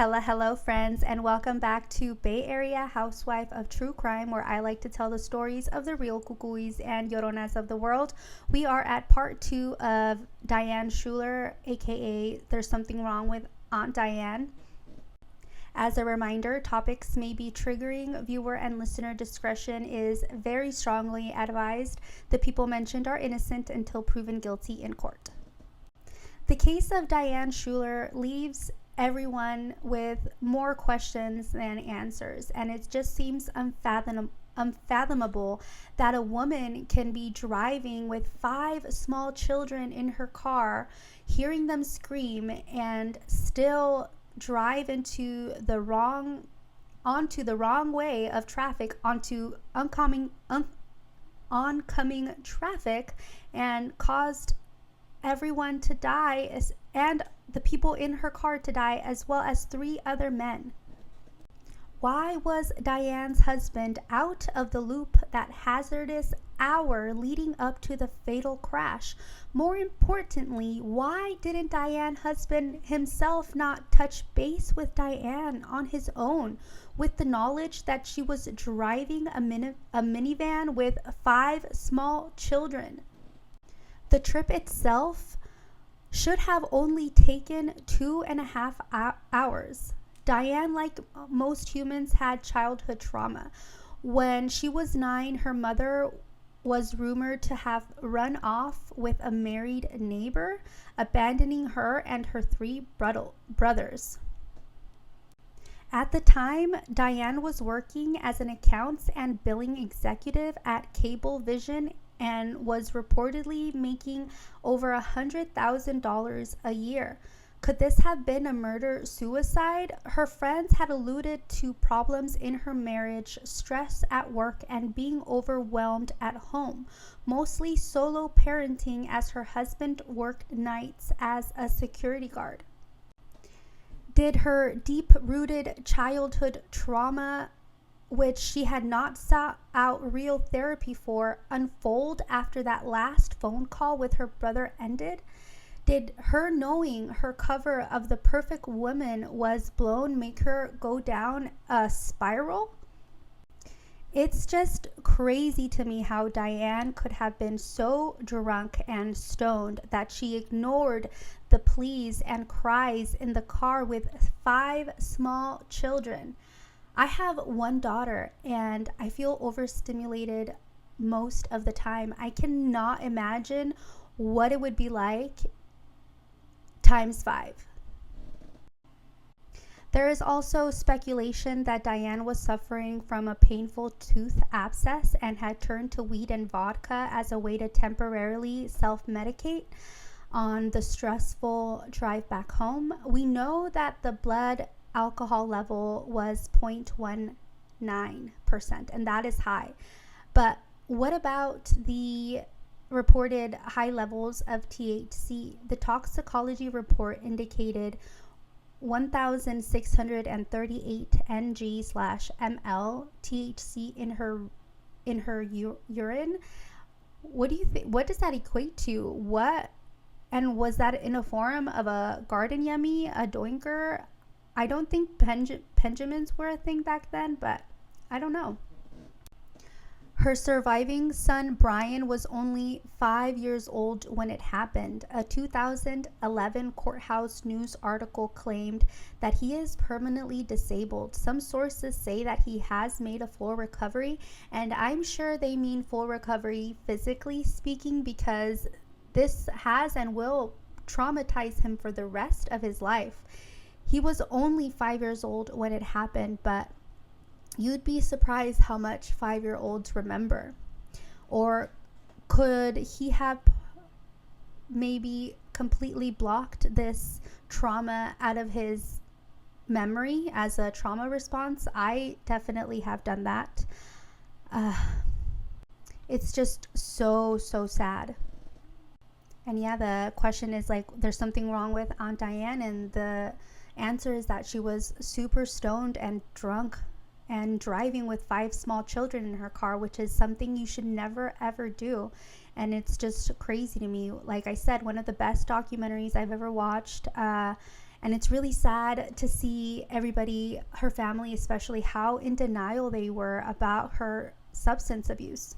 Hello, friends, and welcome back to Bay Area Housewife of True Crime, where I like to tell the stories of the real cucuys and lloronas of the world. We are at part 2 of Diane Schuller, aka There's Something Wrong with Aunt Diane. As a reminder, topics may be triggering. Viewer and listener discretion is very strongly advised. The people mentioned are innocent until proven guilty in court. The case of Diane Schuller leaves everyone with more questions than answers, and it just seems unfathomable that a woman can be driving with 5 small children in her car, hearing them scream, and still drive onto the wrong way of traffic, onto oncoming traffic, and caused everyone to die, and the people in her car to die, as well as 3 other men. Why was Diane's husband out of the loop that hazardous hour leading up to the fatal crash? More importantly, why didn't Diane's husband himself not touch base with Diane on his own, with the knowledge that she was driving a minivan with 5 small children? The trip itself should have only taken 2.5 hours. Diane, like most humans, had childhood trauma. When she was 9, her mother was rumored to have run off with a married neighbor, abandoning her and her 3 brothers. At the time, Diane was working as an accounts and billing executive at Cablevision and was reportedly making over $100,000 a year. Could this have been a murder-suicide? Her friends had alluded to problems in her marriage, stress at work, and being overwhelmed at home, mostly solo parenting as her husband worked nights as a security guard. Did her deep-rooted childhood trauma, which she had not sought out real therapy for, unfold after that last phone call with her brother ended? Did her knowing her cover of The Perfect Woman was blown make her go down a spiral? It's just crazy to me how Diane could have been so drunk and stoned that she ignored the pleas and cries in the car with 5 small children. I have 1 daughter and I feel overstimulated most of the time. I cannot imagine what it would be like times 5. There is also speculation that Diane was suffering from a painful tooth abscess and had turned to weed and vodka as a way to temporarily self-medicate on the stressful drive back home. We know that the blood alcohol level was 0.19%, and that is high. But what about the reported high levels of THC? The toxicology report indicated 1,638 ng/ml THC in her urine. What do you think? What does that equate to? And was that in a form of a garden yummy, a doinker? I don't think Benjamins were a thing back then, but I don't know. Her surviving son, Brian, was only 5 years old when it happened. A 2011 courthouse news article claimed that he is permanently disabled. Some sources say that he has made a full recovery, and I'm sure they mean full recovery physically speaking, because this has and will traumatize him for the rest of his life. He was only 5 years old when it happened, but you'd be surprised how much 5-year-olds remember. Or could he have maybe completely blocked this trauma out of his memory as a trauma response? I definitely have done that. It's just so sad. And yeah, the question is like, there's something wrong with Aunt Diane, and the answer is that she was super stoned and drunk and driving with 5 small children in her car, which is something you should never ever do. And it's just crazy to me. Like I said, one of the best documentaries I've ever watched, And it's really sad to see everybody, her family especially, how in denial they were about her substance abuse.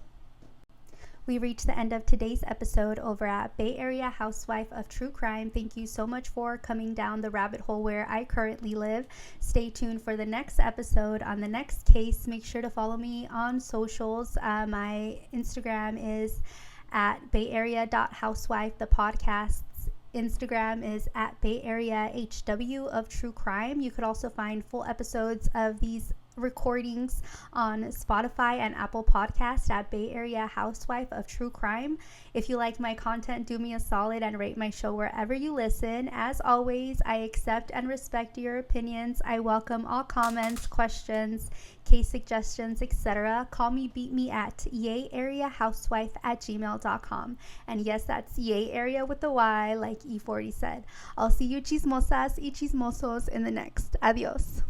We reached the end of today's episode over at Bay Area Housewife of True Crime. Thank you so much for coming down the rabbit hole where I currently live. Stay tuned for the next episode on the next case. Make sure to follow me on socials. My Instagram is at bayarea.housewife. The podcast's Instagram is at Bay Area HW of True Crime. You could also find full episodes of these recordings on Spotify and Apple Podcasts at Bay Area Housewife of True Crime. If you like my content, do me a solid and rate my show wherever you listen. As always, I accept and respect your opinions. I welcome all comments, questions, case suggestions, etc. Call me, beat me at yayareahousewife@gmail.com. And yes, that's yay area with a Y, like E40 said. I'll see you chismosas y chismosos in the next. Adios.